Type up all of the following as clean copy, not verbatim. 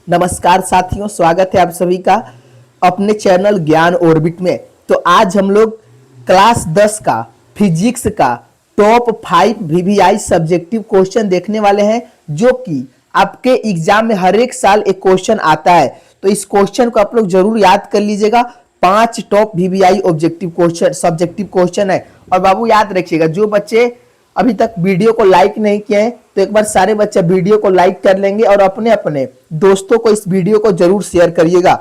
नमस्कार साथियों, स्वागत है आप सभी का अपने चैनल ज्ञान ऑर्बिट में। तो आज हम लोग क्लास 10 का फिजिक्स का टॉप 5 वीवीआई सब्जेक्टिव क्वेश्चन देखने वाले हैं, जो कि आपके एग्जाम में हर एक साल एक क्वेश्चन आता है। तो इस क्वेश्चन को आप लोग जरूर याद कर लीजिएगा। 5 top VVI objective question subjective question है। और बाबू याद रखिएगा, जो बच्चे अभी तक वीडियो को लाइक नहीं किए हैं तो एक बार सारे बच्चे वीडियो को लाइक कर लेंगे और अपने अपने दोस्तों को इस वीडियो को जरूर शेयर करिएगा।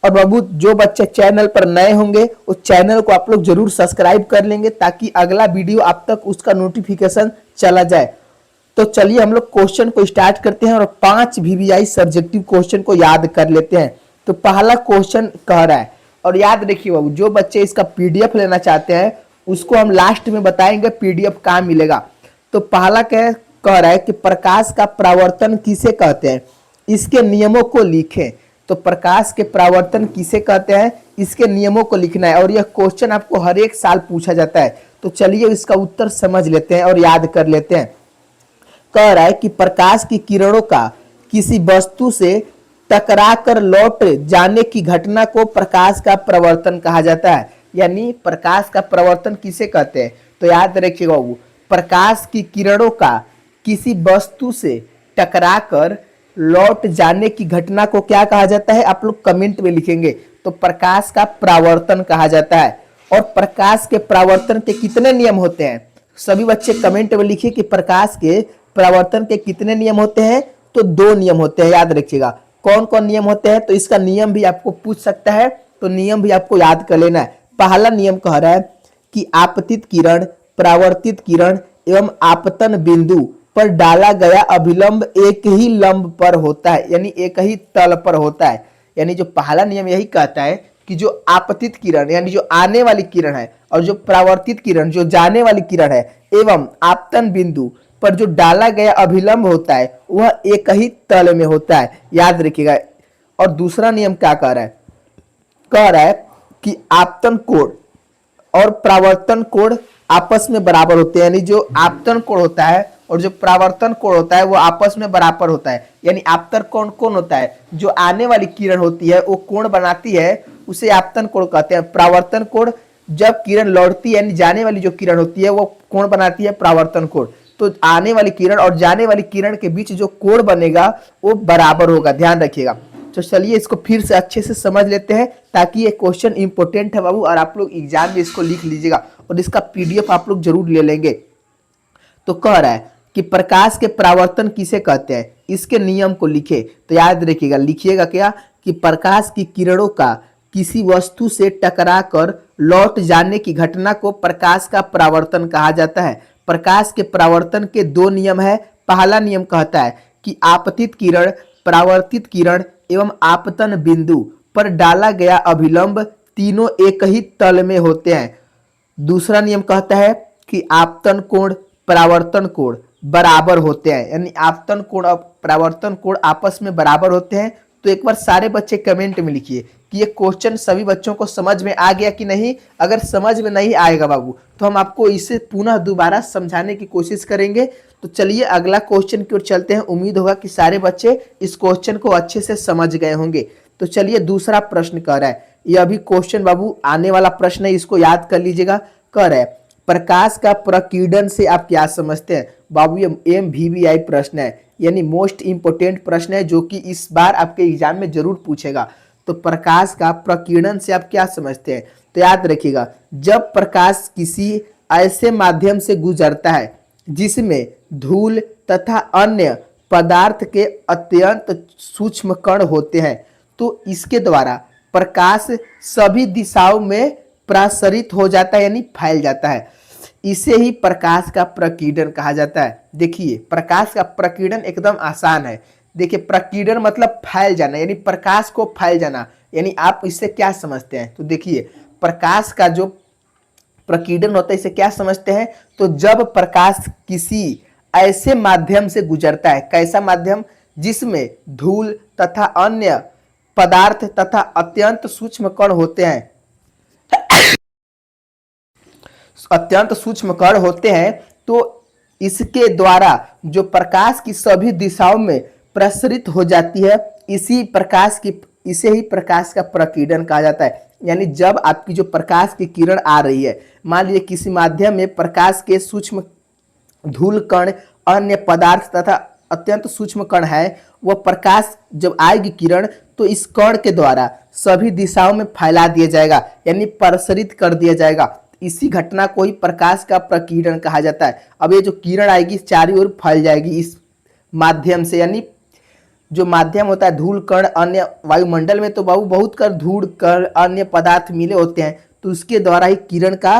और बाबू जो बच्चे चैनल पर नए होंगे उस चैनल को आप लोग जरूर सब्सक्राइब कर लेंगे, ताकि अगला वीडियो आप तक उसका नोटिफिकेशन चला जाए। तो चलिए हम लोग क्वेश्चन को स्टार्ट करते हैं और 5 वीवीआई सब्जेक्टिव क्वेश्चन को याद कर लेते हैं। तो पहला क्वेश्चन कह रहा है, और याद रखिए बाबू, जो बच्चे इसका पीडीएफ लेना चाहते हैं उसको हम लास्ट में बताएंगे पीडीएफ कहाँ मिलेगा। तो पहला कह रहा है कि प्रकाश का परावर्तन किसे कहते हैं, इसके नियमों को लिखें। तो प्रकाश के परावर्तन किसे कहते हैं, इसके नियमों को लिखना है। और यह क्वेश्चन आपको हर एक साल पूछा जाता है। तो चलिए इसका उत्तर समझ लेते हैं और याद कर लेते हैं। कह रहा है कि प्रकाश की किरणों का किसी वस्तु से टकरा कर लौट जाने की घटना को प्रकाश का परावर्तन कहा जाता है। यानी प्रकाश का परावर्तन किसे कहते हैं, तो याद रखिएगा बाबू, प्रकाश की किरणों का किसी वस्तु से टकराकर लौट जाने की घटना को क्या कहा जाता है, आप लोग कमेंट में लिखेंगे। तो प्रकाश का परावर्तन कहा जाता है। और प्रकाश के परावर्तन के कितने नियम होते हैं, सभी बच्चे कमेंट में लिखिए कि प्रकाश के परावर्तन के कितने नियम होते हैं। तो 2 नियम होते हैं, याद रखिएगा। कौन कौन नियम होते हैं, तो इसका नियम भी आपको पूछ सकता है, तो नियम भी आपको याद कर लेना है। पहला नियम कह रहा है कि आपतित किरण, परावर्तित किरण एवं आपतन बिंदु पर डाला गया अभिलंब एक ही लंब पर होता है, यानी एक ही तल पर होता है। यानी जो पहला नियम यही कहता है कि जो आपतित किरण यानी जो आने वाली किरण है, और जो परावर्तित किरण जो जाने वाली किरण है, एवं आपतन बिंदु पर जो डाला गया अभिलंब होता है वह एक ही तल में होता है, याद रखिएगा। और दूसरा नियम क्या कह रहा है कि आपतन कोण और परावर्तन कोण आपस में बराबर होते हैं। यानी जो आपतन कोण होता है और जो परावर्तन कोण होता है वो आपस में बराबर होता है। यानी आपतन कोण कौन होता है, जो आने वाली किरण होती है वो कोण बनाती है, उसे आपतन कोण कहते हैं। परावर्तन कोण जब किरण लौटती है, यानी जाने वाली जो किरण होती है वो कोण बनाती है परावर्तन कोण। तो आने वाली किरण और जाने वाली किरण के बीच जो कोण बनेगा वो बराबर होगा, ध्यान रखिएगा। तो चलिए इसको फिर से अच्छे से समझ लेते हैं, ताकि ये क्वेश्चन इंपॉर्टेंट है बाबू, और आप लोग एग्जाम में इसको लिख लीजिएगा और इसका पीडीएफ आप लोग जरूर ले लेंगे। तो कह रहा है कि प्रकाश के परावर्तन किसे कहते हैं, इसके नियम को लिखे। तो याद रखिएगा, लिखिएगा क्या कि प्रकाश की किरणों का किसी वस्तु से टकराकर लौट जाने की घटना को प्रकाश का परावर्तन कहा जाता है। प्रकाश के परावर्तन के 2 नियम है। पहला नियम कहता है कि आपतित किरण, परावर्तित किरण एवं आपतन बिंदु पर डाला गया अभिलंब तीनों एक ही तल में होते हैं। दूसरा नियम कहता है कि आपतन कोण, परावर्तन कोण बराबर होते हैं, यानी आपतन कोण और परावर्तन कोण आपस में बराबर होते हैं। तो एक बार सारे बच्चे कमेंट में लिखिए कि ये क्वेश्चन सभी बच्चों को समझ में आ गया कि नहीं। अगर समझ में नहीं आएगा बाबू तो हम आपको इसे पुनः दोबारा समझाने की कोशिश करेंगे। तो चलिए अगला क्वेश्चन की ओर चलते हैं। उम्मीद होगा कि सारे बच्चे इस क्वेश्चन को अच्छे से समझ गए होंगे। तो चलिए दूसरा प्रश्न कह रहा है, यह अभी क्वेश्चन बाबू आने वाला प्रश्न है, इसको याद कर लीजिएगा। कह रहा है प्रकाश का प्रकीर्णन से आप क्या समझते हैं। बाबू ये MVVI प्रश्न है, यानी मोस्ट इंपोर्टेंट प्रश्न है, जो कि इस बार आपके एग्जाम में जरूर पूछेगा। तो प्रकाश का प्रकीर्णन से आप क्या समझते हैं, तो याद रखिएगा, जब प्रकाश किसी ऐसे माध्यम से गुजरता है जिसमें धूल तथा अन्य पदार्थ के अत्यंत सूक्ष्म कण होते हैं, तो इसके द्वारा प्रकाश सभी दिशाओं में प्रसारित हो जाता है, यानी फैल जाता है। इसे ही प्रकाश का प्रकीर्णन कहा जाता है। देखिए प्रकाश का प्रकीर्णन एकदम आसान है। देखिए प्रकीर्णन मतलब फैल जाना, यानी प्रकाश को फैल जाना। यानी आप इससे क्या समझते हैं, तो देखिए प्रकाश का जो प्रकीर्णन होता है इसे क्या समझते हैं, तो जब प्रकाश किसी ऐसे माध्यम से गुजरता है, कैसा माध्यम, जिसमें धूल तथा अन्य पदार्थ तथा अत्यंत सूक्ष्म कण होते हैं, अत्यंत सूक्ष्म कण होते हैं, तो इसके द्वारा जो प्रकाश की सभी दिशाओं में प्रसरित हो जाती है। इसे ही प्रकाश का प्रकीर्णन कहा जाता है। यानी जब आपकी जो प्रकाश की किरण आ रही है, मान लीजिए किसी माध्यम में प्रकाश के सूक्ष्म धूल कण, अन्य पदार्थ तथा अत्यंत सूक्ष्म कण है, वह प्रकाश जब आएगी किरण तो इस कण के द्वारा सभी दिशाओं में फैला दिया जाएगा, यानी प्रसरित कर दिया जाएगा। इसी घटना को ही प्रकाश का प्रकीर्णन कहा जाता है। अब ये जो किरण आएगी चारों ओर फैल जाएगी इस माध्यम से, यानी जो माध्यम होता है धूल कण, अन्य वायुमंडल में तो बहुत कर धूल कण अन्य पदार्थ मिले होते हैं, तो उसके द्वारा ही किरण का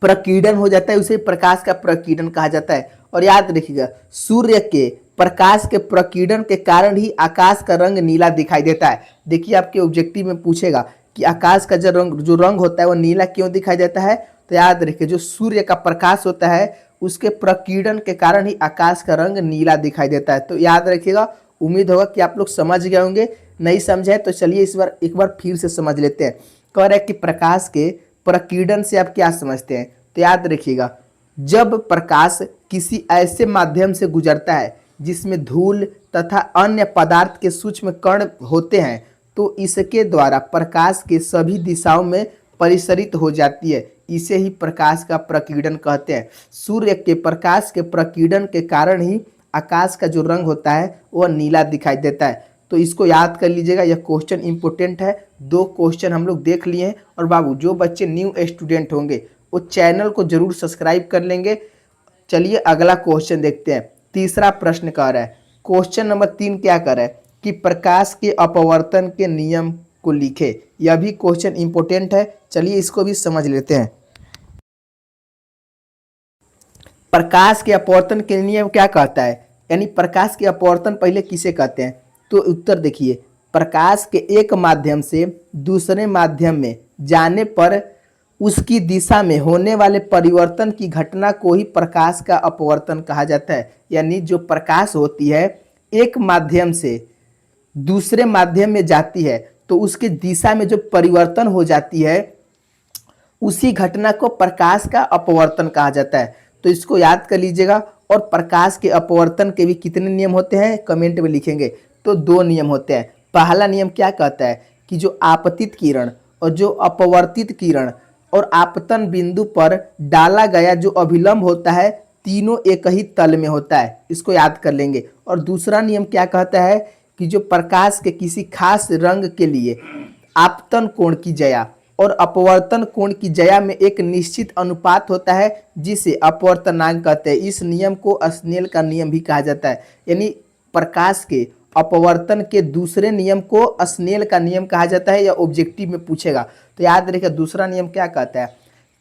प्रकीर्णन हो जाता है, उसे प्रकाश का प्रकीर्णन कहा जाता है। और याद रखिएगा, सूर्य के प्रकाश के प्रकीर्णन के कारण ही आकाश का रंग नीला दिखाई देता है। देखिए आपके ऑब्जेक्टिव में पूछेगा कि आकाश का जो रंग होता है वो नीला क्यों दिखाई देता है, तो याद रखिए जो सूर्य का प्रकाश होता है उसके प्रकीर्णन के कारण ही आकाश का रंग नीला दिखाई देता है। तो याद रखिएगा, उम्मीद होगा कि आप लोग समझ गए होंगे। नहीं समझे तो चलिए इस बार एक बार फिर से समझ लेते हैं। कह रहे हैं कि प्रकाश के प्रकीर्णन से आप क्या समझते हैं, तो याद रखिएगा, जब प्रकाश किसी ऐसे माध्यम से गुजरता है जिसमें धूल तथा अन्य पदार्थ के सूक्ष्म कण होते हैं, तो इसके द्वारा प्रकाश के सभी दिशाओं में परिसरित हो जाती है। इसे ही प्रकाश का प्रकीर्णन कहते हैं। सूर्य के प्रकाश के प्रकीर्णन के कारण ही आकाश का जो रंग होता है वह नीला दिखाई देता है। तो इसको याद कर लीजिएगा, यह क्वेश्चन इंपॉर्टेंट है। 2 क्वेश्चन हम लोग देख लिए हैं। और बाबू जो बच्चे न्यू स्टूडेंट होंगे वो चैनल को जरूर सब्सक्राइब कर लेंगे। चलिए अगला क्वेश्चन देखते हैं। तीसरा प्रश्न कह रहा है, क्वेश्चन नंबर 3 क्या कर रहा है कि प्रकाश के अपवर्तन के नियम को लिखे। यह भी क्वेश्चन इंपॉर्टेंट है, चलिए इसको भी समझ लेते हैं। प्रकाश के अपवर्तन के नियम क्या कहता है, यानी प्रकाश के अपवर्तन पहले किसे कहते हैं, तो उत्तर देखिए, प्रकाश के एक माध्यम से दूसरे माध्यम में जाने पर उसकी दिशा में होने वाले परिवर्तन की घटना को ही प्रकाश का अपवर्तन कहा जाता है। यानी जो प्रकाश होती है एक माध्यम से दूसरे माध्यम में जाती है तो उसकी दिशा में जो परिवर्तन हो जाती है उसी घटना को प्रकाश का अपवर्तन कहा जाता है। तो इसको याद कर लीजिएगा। और प्रकाश के अपवर्तन के भी कितने नियम होते हैं कमेंट में लिखेंगे। तो 2 नियम होते हैं। पहला नियम क्या कहता है कि जो आपतित किरण और जो अपवर्तित किरण और आपतन बिंदु पर डाला गया जो अभिलंब होता है तीनों एक ही तल में होता है, इसको याद कर लेंगे। और दूसरा नियम क्या कहता है कि जो प्रकाश के किसी खास रंग के लिए आपतन कोण की जया और अपवर्तन कोण की जया में एक निश्चित अनुपात होता है जिसे अपवर्तनांक कहते हैं। इस नियम को स्नेल का नियम भी कहा जाता है। यानी प्रकाश के अपवर्तन के दूसरे नियम को स्नेल का नियम कहा जाता है, या ऑब्जेक्टिव में पूछेगा। तो याद रखिए दूसरा नियम क्या कहता है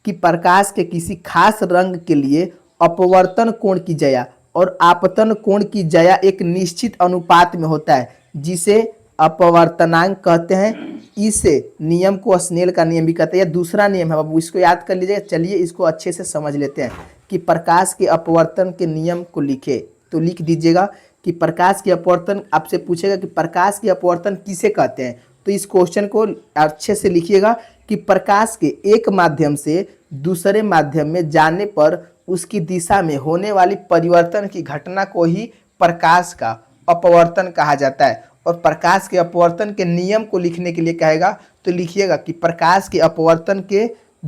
कि प्रकाश के किसी खास रंग के लिए अपवर्तन कोण की जया और आपतन कोण की जया एक निश्चित अनुपात में होता है जिसे अपवर्तनांक कहते हैं। इस नियम को स्नेल का नियम भी कहते हैं। यह दूसरा नियम है बाबू, इसको याद कर लीजिएगा। चलिए इसको अच्छे से समझ लेते हैं कि प्रकाश के अपवर्तन के नियम को लिखे। तो लिख दीजिएगा कि प्रकाश के अपवर्तन, आपसे पूछेगा कि प्रकाश के अपवर्तन किसे कहते हैं, तो इस क्वेश्चन को अच्छे से लिखिएगा कि प्रकाश के एक माध्यम से दूसरे माध्यम में जाने पर उसकी दिशा में होने वाली परिवर्तन की घटना को ही प्रकाश का अपवर्तन कहा जाता है। और प्रकाश के अपवर्तन के नियम को लिखने के लिए कहेगा तो लिखिएगा कि प्रकाश के अपवर्तन के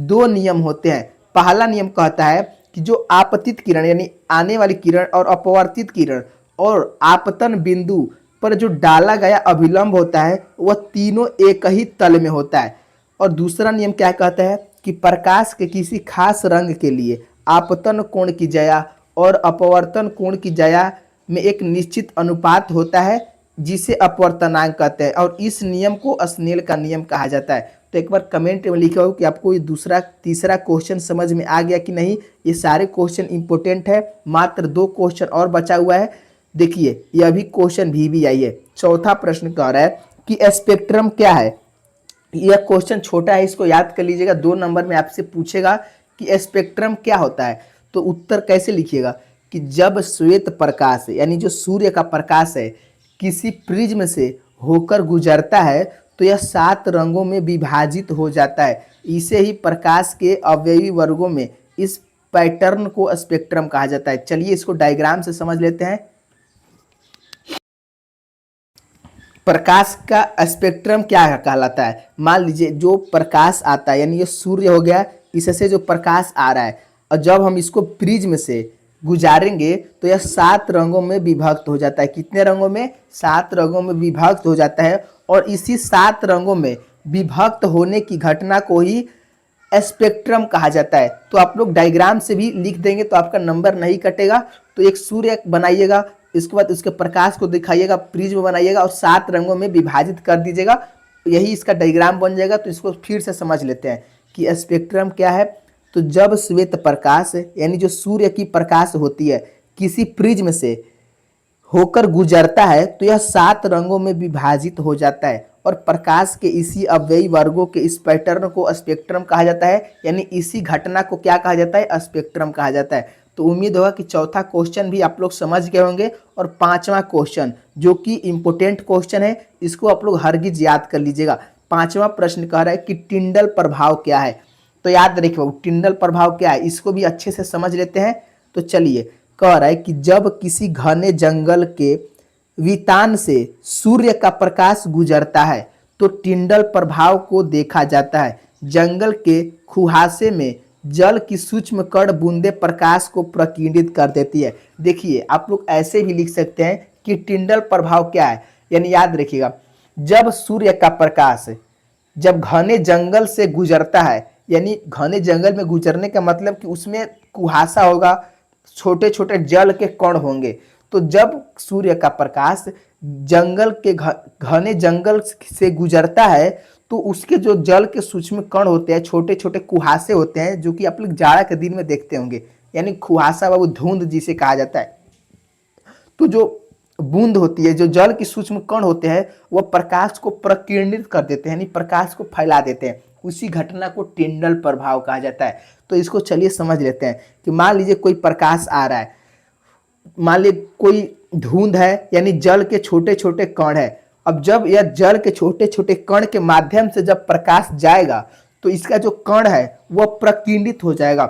2 नियम होते हैं। पहला नियम कहता है कि जो आपतित किरण यानी आने वाली किरण और अपवर्तित किरण और आपतन बिंदु पर जो डाला गया अभिलंब होता है वह तीनों एक ही तल में होता है। और दूसरा नियम क्या कहता है कि प्रकाश के किसी खास रंग के लिए आपतन कोण की जया और अपवर्तन कोण की जया में एक निश्चित अनुपात होता है जिसे अपवर्तनांक कहते हैं। और इस नियम को स्नेल का नियम कहा जाता है। तो एक बार कमेंट में लिखा हो कि आपको ये दूसरा तीसरा क्वेश्चन समझ में आ गया कि नहीं। ये सारे क्वेश्चन इंपॉर्टेंट है, मात्र 2 क्वेश्चन और बचा हुआ है। देखिए यह भी क्वेश्चन भी आई है। चौथा प्रश्न कह रहा है कि स्पेक्ट्रम क्या है। यह क्वेश्चन छोटा है, इसको याद कर लीजिएगा। 2 नंबर में आपसे पूछेगा कि स्पेक्ट्रम क्या होता है, तो उत्तर कैसे लिखिएगा कि जब श्वेत प्रकाश यानी जो सूर्य का प्रकाश है किसी प्रिज्म से होकर गुजरता है तो यह 7 रंगों में विभाजित हो जाता है। इसे ही प्रकाश के अवयवी वर्गों में इस पैटर्न को स्पेक्ट्रम कहा जाता है। चलिए इसको डायग्राम से समझ लेते हैं। प्रकाश का स्पेक्ट्रम क्या कहलाता है? मान लीजिए जो प्रकाश आता है, यानी ये सूर्य हो गया, इससे जो प्रकाश आ रहा है, और जब हम इसको प्रिज्म से गुजारेंगे तो यह 7 रंगों में विभक्त हो जाता है। कितने रंगों में? 7 रंगों में विभक्त हो जाता है। और इसी 7 रंगों में विभक्त होने की घटना को ही स्पेक्ट्रम कहा जाता है। तो आप लोग डायग्राम से भी लिख देंगे तो आपका नंबर नहीं कटेगा। तो एक सूर्य बनाइएगा, इसके बाद उसके प्रकाश को दिखाइएगा, प्रिज्म बनाइएगा और 7 रंगों में विभाजित कर दीजिएगा, यही इसका डायग्राम बन जाएगा। तो इसको फिर से समझ लेते हैं कि स्पेक्ट्रम क्या है। तो जब श्वेत प्रकाश यानी जो सूर्य की प्रकाश होती है किसी प्रिज्म से होकर गुजरता है तो यह 7 रंगों में विभाजित हो जाता है। और प्रकाश के इसी अवयवी वर्गों के इस पैटर्न को स्पेक्ट्रम कहा जाता है, यानी इसी घटना को क्या कहा जाता है? स्पेक्ट्रम कहा जाता है। तो उम्मीद होगा कि चौथा क्वेश्चन भी आप लोग समझ गए होंगे। और पांचवा क्वेश्चन जो कि इंपोर्टेंट क्वेश्चन है, इसको आप लोग हरगिज याद कर लीजिएगा। पांचवा प्रश्न कह रहा है कि टिंडल प्रभाव क्या है। तो याद रखिए बाबू, टिंडल प्रभाव क्या है, इसको भी अच्छे से समझ लेते हैं। तो चलिए, कह रहा है कि जब किसी घने जंगल के वितान से सूर्य का प्रकाश गुजरता है तो टिंडल प्रभाव को देखा जाता है। जंगल के कुहासे में जल की सूक्ष्म कण बूंदे प्रकाश को प्रकीर्णित कर देती है। देखिए, आप लोग ऐसे भी लिख सकते हैं कि टिंडल प्रभाव क्या है, यानी याद रखिएगा, जब सूर्य का प्रकाश जब घने जंगल से गुजरता है, यानी घने जंगल में गुजरने का मतलब कि उसमें कुहासा होगा, छोटे छोटे जल के कण होंगे। तो जब सूर्य का प्रकाश जंगल के घने जंगल से गुजरता है तो उसके जो जल के सूक्ष्म कण होते हैं, छोटे छोटे कुहासे होते हैं, जो कि आप लोग जाड़ा के दिन में देखते होंगे, यानी कुहासा व धुंध जिसे कहा जाता है। तो जो बूंद होती है, जो जल की सूक्ष्म कण होते हैं, वह प्रकाश को प्रकीर्णित कर देते हैं, यानी प्रकाश को फैला देते हैं। उसी घटना को टिंडल प्रभाव कहा जाता है। तो इसको चलिए समझ लेते हैं कि मान लीजिए कोई प्रकाश आ रहा है, मान लीजिए कोई धुंध है, यानी जल के छोटे छोटे कण है। अब जब यह जल के छोटे छोटे कण के माध्यम से जब प्रकाश जाएगा तो इसका जो कण है वह प्रकीर्णित हो जाएगा,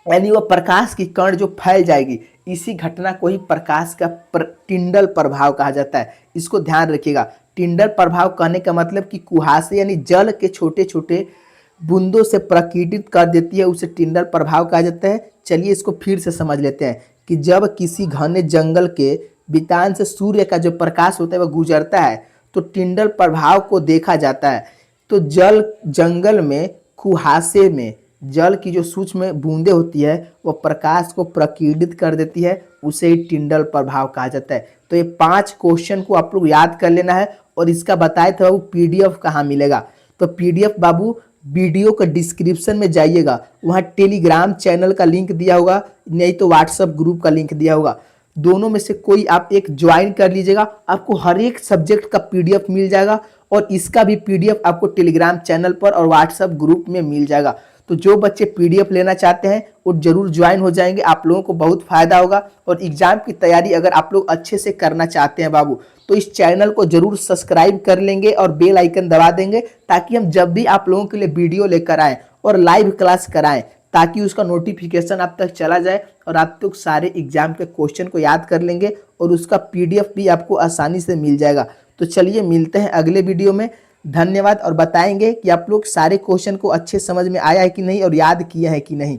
यानी वह प्रकाश की कण जो फैल जाएगी। इसी घटना को ही प्रकाश का टिंडल प्रभाव कहा जाता है। इसको ध्यान रखिएगा। टिंडल प्रभाव कहने का मतलब कि कुहासे यानी जल के छोटे छोटे बूंदों से प्रकीर्णित कर देती है, उसे टिंडल प्रभाव कहा जाता है। चलिए इसको फिर से समझ लेते हैं कि जब किसी घने जंगल के वितान से सूर्य का जो प्रकाश होता है वह गुजरता है तो टिंडल प्रभाव को देखा जाता है। तो जंगल में कुहासे में जल की जो सूक्ष्म बूंदें होती है वह प्रकाश को प्रकीर्णित कर देती है, उसे ही टिंडल प्रभाव कहा जाता है। तो ये 5 क्वेश्चन को आप लोग याद कर लेना है। और इसका बताए थे बाबू PDF कहाँ मिलेगा। तो PDF बाबू वीडियो का डिस्क्रिप्शन में जाइएगा, वहाँ टेलीग्राम चैनल का लिंक दिया होगा, नहीं तो व्हाट्सएप ग्रुप का लिंक दिया होगा। दोनों में से कोई आप एक ज्वाइन कर लीजिएगा, आपको हर एक सब्जेक्ट का PDF मिल जाएगा। और इसका भी PDF आपको टेलीग्राम चैनल पर और व्हाट्सएप ग्रुप में मिल जाएगा। तो जो बच्चे PDF लेना चाहते हैं वो जरूर ज्वाइन हो जाएंगे, आप लोगों को बहुत फायदा होगा। और एग्जाम की तैयारी अगर आप लोग अच्छे से करना चाहते हैं बाबू, तो इस चैनल को जरूर सब्सक्राइब कर लेंगे और बेल आइकन दबा देंगे, ताकि हम जब भी आप लोगों के लिए वीडियो लेकर आएँ और लाइव क्लास कराएं, ताकि उसका नोटिफिकेशन आप तक चला जाए और आप लोग सारे एग्जाम के क्वेश्चन को याद कर लेंगे और उसका PDF भी आपको आसानी से मिल जाएगा। तो चलिए मिलते हैं अगले वीडियो में। धन्यवाद। और बताएंगे कि आप लोग सारे क्वेश्चन को अच्छे समझ में आया है कि नहीं और याद किया है कि नहीं।